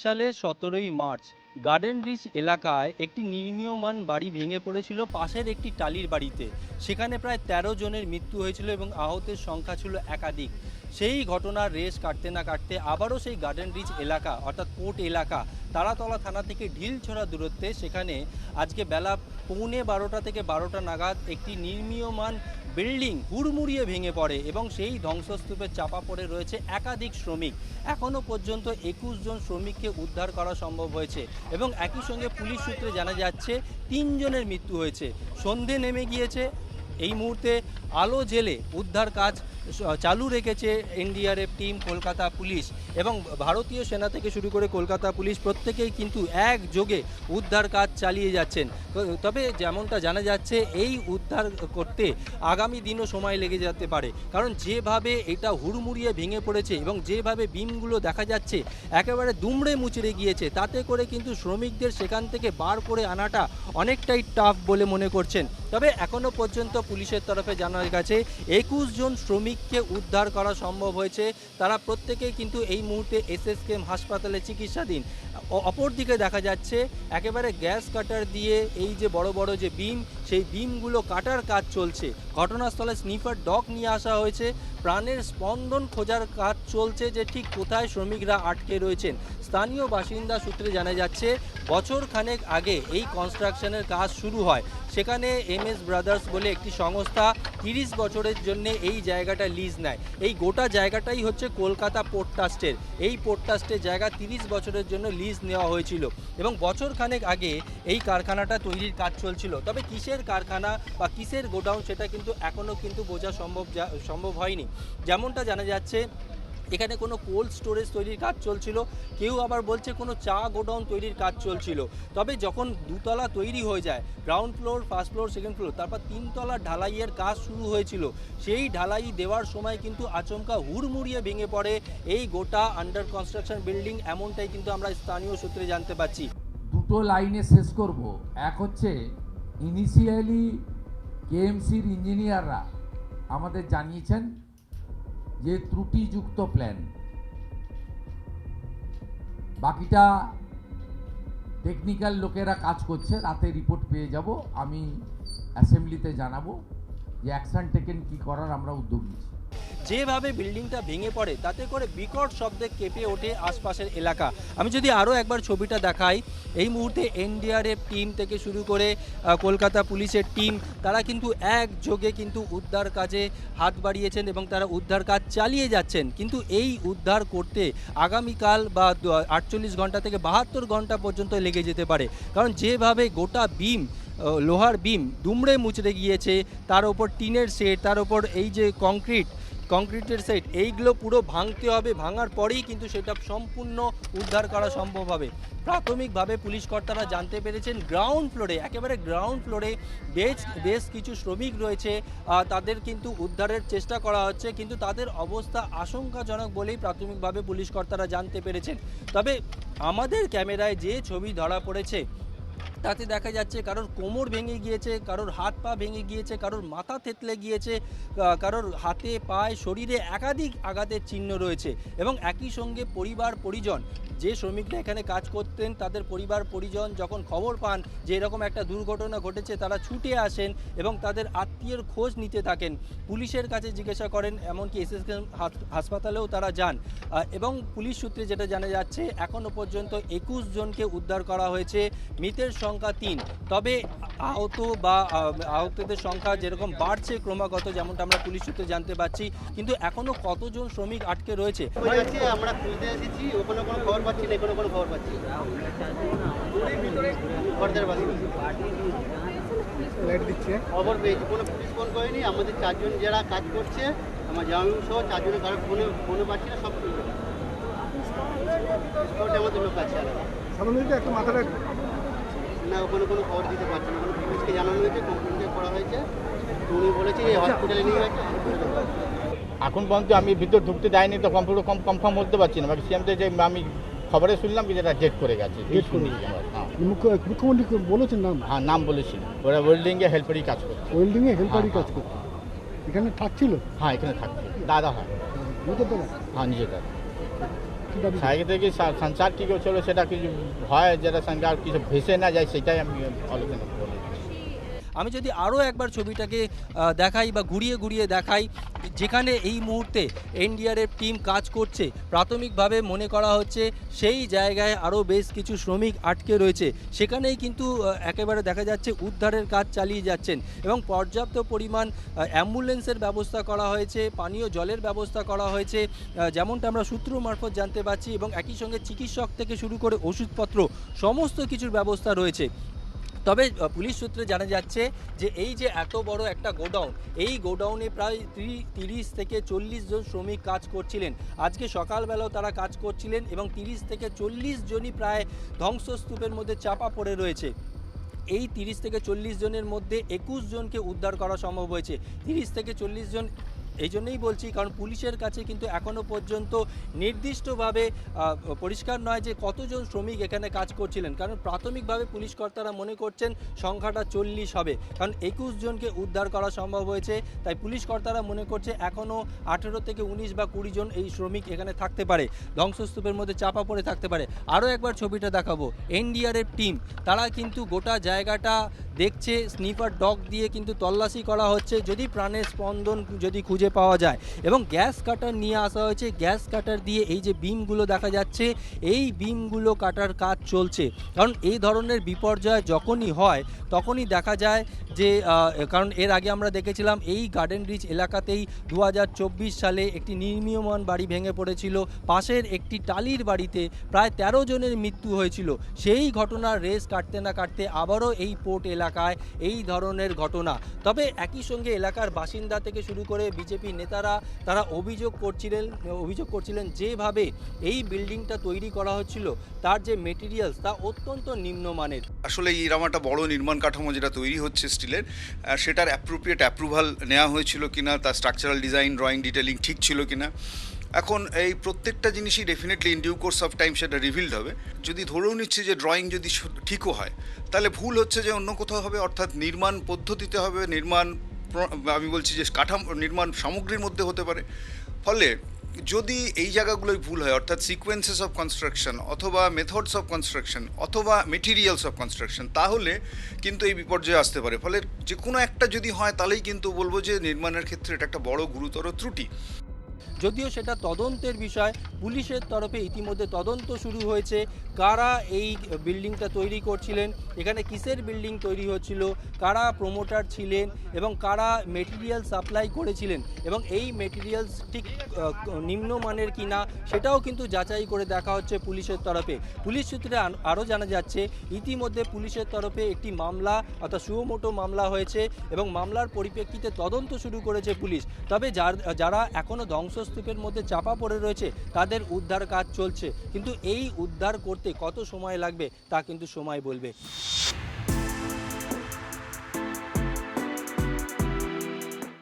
সালের ১৭ই March garden rich এলাকায় একটি নির্মীয়মান বাড়ি ভেঙে পড়েছিল পাশের একটি টালির বাড়িতে। সেখানে প্রায় ১৩ জনের মৃত্যু হয়েছিল এবং আহতের সংখ্যা ছিল একাধিক। সেই ঘটনার রেশ কাটতে না কাটতে আবারও সেই গার্ডেন রিচ এলাকা অর্থাৎ কোর্ট এলাকা তারাতলা থানা থেকে ঢিলছড়া দূরত্বে সেখানে আজকে বেলা 11:15 থেকে 12টা নাগাদ একটি নির্মীয়মান বিল্ডিং হুড়মুড়িয়ে ভেঙে পড়ে এবং সেই ধ্বংসস্তূপে চাপা পড়ে রয়েছে একাধিক শ্রমিক। এখনও পর্যন্ত ২১ জন শ্রমিককে উদ্ধার করা সম্ভব হয়েছে এবং একই সঙ্গে পুলিশ সূত্রে জানা যাচ্ছে ৩ জনের মৃত্যু হয়েছে। সন্ধে নেমে গিয়েছে, এই মুহূর্তে আলো জেলে উদ্ধার কাজ চালু রেখেছে এনডিআরএফ টিম, কলকাতা পুলিশ এবং ভারতীয় সেনা থেকে শুরু করে কলকাতা পুলিশ প্রত্যেকেই কিন্তু একযোগে উদ্ধার কাজ চালিয়ে যাচ্ছেন। তবে যেমনটা জানা যাচ্ছে এই উদ্ধার করতে আগামী দিনও সময় লেগে যেতে পারে, কারণ যেভাবে এটা হুড়মুড়িয়ে ভেঙে পড়েছে এবং যেভাবে বিমগুলো দেখা যাচ্ছে একেবারে দুমড়ে মুচড়ে গিয়েছে, তাতে করে কিন্তু শ্রমিকদের সেখান থেকে বার করে আনাটা অনেকটাই টাফ বলে মনে করছেন। তবে এখনও পর্যন্ত পুলিশের তরফে জানা গেছে ২১ জন শ্রমিককে উদ্ধার করা সম্ভব হয়েছে। তারা প্রত্যেকেই কিন্তু এই মুহূর্তে এসএসকেএম হাসপাতালে চিকিৎসাধীন। অপরদিকে দেখা যাচ্ছে একেবারে গ্যাস কাটার দিয়ে এই যে বড় বড় যে বিম, সেই বিমগুলো কাটার কাজ চলছে। ঘটনাস্থলে স্নিফার ডগ নিয়ে আসা হয়েছে। প্রাণের স্পন্দন খোঁজার কাজ চলছে যে ঠিক কোথায় শ্রমিকরা আটকে রয়েছেন। স্থানীয় বাসিন্দা সূত্রে জানা যাচ্ছে বছর খানেক আগে এই কনস্ট্রাকশনের কাজ শুরু হয়। সেখানে এমএস ব্রাদার্স বলে একটি সংস্থা ৩০ বছরের জন্য এই জায়গাটা লিজ নেয়। এই গোটা জায়গাটাই হচ্ছে কলকাতা পোর্ট ট্রাস্টের। এই পোর্ট ট্রাস্টের জায়গা ৩০ বছরের জন্য লিজ নেওয়া হয়েছিল এবং বছর খানেক আগে এই কারখানাটা তৈরির কাজ চলছিল। তবে কিসের কারখানা বা কিসের গোডাউন সেটা কিন্তু এখনও কিন্তু বোঝা সম্ভব হয়নি। যেমনটা জানা যাচ্ছে এখানে কোনো কোল্ড স্টোরেজ তৈরির কাজ চলছিল, কেউ আবার বলছে কোনো চা গোডাউন তৈরির কাজ চলছিল। তবে যখন দুতলা তৈরি হয়ে যায়, ground floor, first floor, second floor, তারপর ৩তলা ঢালাইয়ের কাজ শুরু হয়েছিল। সেই ঢালাই দেওয়ার সময় কিন্তু আচমকা হুড়মুড়িয়ে ভেঙে পড়ে এই গোটা আন্ডার কনস্ট্রাকশন বিল্ডিং, এমনটাই কিন্তু আমরা স্থানীয় সূত্রে জানতে পারছি। দুটো লাইনে শেষ করব। এক হচ্ছে ইনিশিয়ালি কেএমসির ইঞ্জিনিয়াররা আমাদের জানিয়েছেন যে ত্রুটিযুক্ত প্ল্যান, বাকিটা টেকনিক্যাল লোকেরা কাজ করছে, রাতে রিপোর্ট পেয়ে যাব। আমি অ্যাসেম্বলিতে জানাবো যে অ্যাকশন টেকেন কি করার আমরা উদ্যোগ নিচ্ছি। যেভাবে বিল্ডিংটা ভেঙে পড়ে তাতে করে বিকট শব্দে কেঁপে ওঠে আশপাশের এলাকা। আমি যদি আরও একবার ছবিটা দেখাই, এই মুহূর্তে এনডিআরএফ টিম থেকে শুরু করে কলকাতা পুলিশের টিম, তারা কিন্তু একযোগে কিন্তু উদ্ধার কাজে হাত বাড়িয়েছেন এবং তারা উদ্ধার কাজ চালিয়ে যাচ্ছেন। কিন্তু এই উদ্ধার করতে আগামীকাল বা 48 ঘন্টা থেকে 72 ঘন্টা পর্যন্ত লেগে যেতে পারে, কারণ যেভাবে গোটা বিম, লোহার বিম দুমড়ে মুচড়ে গিয়েছে, তার ওপর টিনের সেট, তার ওপর এই যে কংক্রিটের সেট, এইগুলো পুরো ভাঙতে হবে। ভাঙার পরেই কিন্তু সেটা সম্পূর্ণ উদ্ধার করা সম্ভব হবে। প্রাথমিকভাবে পুলিশ কর্তারা জানতে পেরেছেন গ্রাউন্ড ফ্লোরে, একেবারে গ্রাউন্ড ফ্লোরে বেশ কিছু শ্রমিক রয়েছে, তাদের কিন্তু উদ্ধারের চেষ্টা করা হচ্ছে, কিন্তু তাদের অবস্থা আশঙ্কাজনক বলেই প্রাথমিকভাবে পুলিশ কর্তারা জানতে পেরেছেন। তবে আমাদের ক্যামেরায় যে ছবি ধরা পড়েছে তাতে দেখা যাচ্ছে কারোর কোমর ভেঙে গিয়েছে, কারোর হাত পা ভেঙে গিয়েছে, কারোর মাথা থেতলে গিয়েছে, কারোর হাতে পায়ে শরীরে একাধিক আঘাতের চিহ্ন রয়েছে এবং একই সঙ্গে পরিবার পরিজন, যে শ্রমিকরা এখানে কাজ করতেন তাদের পরিবার পরিজন যখন খবর পান যে এরকম একটা দুর্ঘটনা ঘটেছে, তারা ছুটে আসেন এবং তাদের আত্মীয়ের খোঁজ নিতে থাকেন, পুলিশের কাছে জিজ্ঞাসা করেন, এমনকি এসএসকেএম হাসপাতালেও তারা যান এবং পুলিশ সূত্রে যেটা জানা যাচ্ছে এখনও পর্যন্ত ২১ জনকে উদ্ধার করা হয়েছে, মৃতের সংখ্যা ৩। তবে আহতদের সংখ্যা যেরকম বাড়ছে ক্রমাগত, যেমনটা আমরা পুলিশ সূত্রে জানতে পারছি, কিন্তু এখনও কতজন শ্রমিক আটকে রয়েছে আমরা খুঁজতে এসেছি, ওখানে কোনো খবর পাচ্ছি না, এখানে কোনো খবর পাচ্ছি না। খবর পেয়েছি, কোনো পুলিশ ফোন করেনি। আমাদের 4 জন যারা কাজ করছে, আমার জামাই সহ 4 জনের কারো ফোনে পাচ্ছি না, সব আমাদের লোক আছে একটা মাথাটা না, ওখানে কোনো খবর দিতে পারছে না। ওখানে পুলিশকে জানানো হয়েছে, কমপ্লেন করা হয়েছে, উনি বলেছে এই হসপিটালে নিয়ে গেছে। এখন পর্যন্ত আমি ভিতর ঢুকতে যাইনি, তো কম্পিউটার কনফার্ম বলতে পারছি না। বাকি সিএমতে যে আমি খবরে শুনলাম কি যেটা ডেট করে গেছে, মুখ্যমন্ত্রী বলেছেন নাম? হ্যাঁ, নাম বলেছিল। ওরা ওয়েল্ডিংয়ে হেল্পারই কাজ করতো। ওয়েল্ডিংয়ে হেল্পারই কাজ করতো, এখানে থাকছিল? হ্যাঁ, এখানে থাকছে, দাদা হয়। নিজের দাদা? হ্যাঁ, নিজের দাদা। কি দাবি করছেন? সাইকে থেকে সংসার কী করে চলো সেটা কিছু হয়, যেটা সঙ্গে আর কিছু ভেসে না যায়, সেটাই আমি আলোচনা বলি। আমি যদি আরও একবার ছবিটাকে দেখাই বা ঘুরিয়ে ঘুরিয়ে দেখাই, যেখানে এই মুহূর্তে এনডিআরএফ টিম কাজ করছে, প্রাথমিকভাবে মনে করা হচ্ছে সেই জায়গায় আরও বেশ কিছু শ্রমিক আটকে রয়েছে। সেখানেই কিন্তু একেবারে দেখা যাচ্ছে উদ্ধারের কাজ চালিয়ে যাচ্ছেন এবং পর্যাপ্ত পরিমাণ অ্যাম্বুলেন্সের ব্যবস্থা করা হয়েছে, পানীয় জলের ব্যবস্থা করা হয়েছে, যেমনটা আমরা সূত্র মারফত জানতে পারছি, এবং একই সঙ্গে চিকিৎসক থেকে শুরু করে ওষুধপত্র সমস্ত কিছুর ব্যবস্থা রয়েছে। তবে পুলিশ সূত্রে জানা যাচ্ছে যে এই যে এত বড় একটা গোডাউন, এই গোডাউনে প্রায় 30 থেকে 40 জন শ্রমিক কাজ করছিলেন। আজকে সকালবেলাও তারা কাজ করছিলেন এবং 30 থেকে 40 জনই প্রায় ধ্বংসস্তূপের মধ্যে চাপা পড়ে রয়েছে। এই 30 থেকে 40 জনের মধ্যে 21 জনকে উদ্ধার করা সম্ভব হয়েছে। 30 থেকে 40 জন এই জন্যই বলছি, কারণ পুলিশের কাছে কিন্তু এখনও পর্যন্ত নির্দিষ্টভাবে পরিষ্কার নয় যে কতজন শ্রমিক এখানে কাজ করছিলেন, কারণ প্রাথমিকভাবে পুলিশ কর্তারা মনে করছেন সংখ্যাটা 40 হবে, কারণ 21 জনকে উদ্ধার করা সম্ভব হয়েছে। তাই পুলিশ কর্তারা মনে করছে এখনও 18 থেকে 19 বা 20 জন এই শ্রমিক এখানে থাকতে পারে, ধ্বংসস্তূপের মধ্যে চাপা পড়ে থাকতে পারে। আরও একবার ছবিটা দেখাবো, এনডিআরএফ টিম তারা কিন্তু গোটা জায়গাটা দেখছে, স্নিপার ডগ দিয়ে কিন্তু তল্লাশি করা হচ্ছে যদি প্রাণের স্পন্দন যদি খুঁজে পাওয়া যায়, এবং গ্যাস কাটার নিয়ে আসা হয়েছে। গ্যাস কাটার দিয়ে এই যে বিমগুলো দেখা যাচ্ছে, এই বিমগুলো কাটার কাজ চলছে, কারণ এই ধরনের বিপর্যয় যখনই হয় তখনই দেখা যায় যে কারণ এর আগে আমরা দেখেছিলাম এই গার্ডেন রিচ এলাকাতেই 2024 সালে একটি নির্মীয়মান বাড়ি ভেঙে পড়েছিল, পাশের একটি টালির বাড়িতে প্রায় 13 জনের মৃত্যু হয়েছিল। সেই ঘটনার রেস কাটতে না কাটতে আবারও এই পোর্ট এলাকায় এই ধরনের ঘটনা। তবে একই সঙ্গে এলাকার বাসিন্দা থেকে শুরু করে বিজেপি নেতারা তারা অভিযোগ করছিলেন যেভাবে এই বিল্ডিংটা তৈরি করা হচ্ছিল তার যে মেটেরিয়ালস তা অত্যন্ত নিম্নমানের। আসলে এরকম একটা বড় নির্মাণ কাঠামো যেটা তৈরি হচ্ছে স্টিলের, সেটার অ্যাপ্রোপ্রিয়েট অ্যাপ্রুভাল নেওয়া হয়েছিল কিনা, তার স্ট্রাকচারাল ডিজাইন ড্রয়িং ডিটেলিং ঠিক ছিল কিনা। এখন এই প্রত্যেকটা জিনিসই definitely in due course of time সেটা রিভিলড হবে। যদি ধরেও নিচ্ছে যে ড্রয়িং যদি ঠিকও হয়, তাহলে ভুল হচ্ছে যে অন্য কোথাও হবে, অর্থাৎ নির্মাণ পদ্ধতিতে হবে, আমি বলছি যে নির্মাণ সামগ্রীর মধ্যে হতে পারে। ফলে যদি এই জায়গাগুলোই ভুল হয়, অর্থাৎ সিকোয়েন্সেস অফ কনস্ট্রাকশন অথবা মেথডস অফ কনস্ট্রাকশন অথবা মেটেরিয়ালস অফ কনস্ট্রাকশন, তাহলে কিন্তু এই বিপর্যয় আসতে পারে। ফলে যে কোনো একটা যদি হয় তাহলেই কিন্তু বলবো যে নির্মাণের ক্ষেত্রে এটা একটা বড় গুরুতর ত্রুটি। যদিও সেটা তদন্তের বিষয়, পুলিশের তরফে ইতিমধ্যে তদন্ত শুরু হয়েছে, কারা এই বিল্ডিংটা তৈরি করছিলেন, এখানে কিসের বিল্ডিং তৈরি হচ্ছিল, কারা প্রমোটার ছিলেন এবং কারা মেটেরিয়াল সাপ্লাই করেছিলেন, এবং এই মেটেরিয়ালস ঠিক নিম্নমানের কিনা সেটাও কিন্তু যাচাই করে দেখা হচ্ছে পুলিশের তরফে। পুলিশ সূত্রে আরও জানা যাচ্ছে ইতিমধ্যে পুলিশের তরফে একটি মামলা অর্থাৎ সুমোটো মামলা হয়েছে এবং মামলার পরিপ্রেক্ষিতে তদন্ত শুরু করেছে পুলিশ। তবে যারা এখনও ধ্বংসস্তূপের মধ্যে চাপা পড়ে রয়েছে তাদের উদ্ধার কাজ চলছে, কিন্তু এই উদ্ধার করতে কত সময় লাগবে তা কিন্তু সময় বলবে।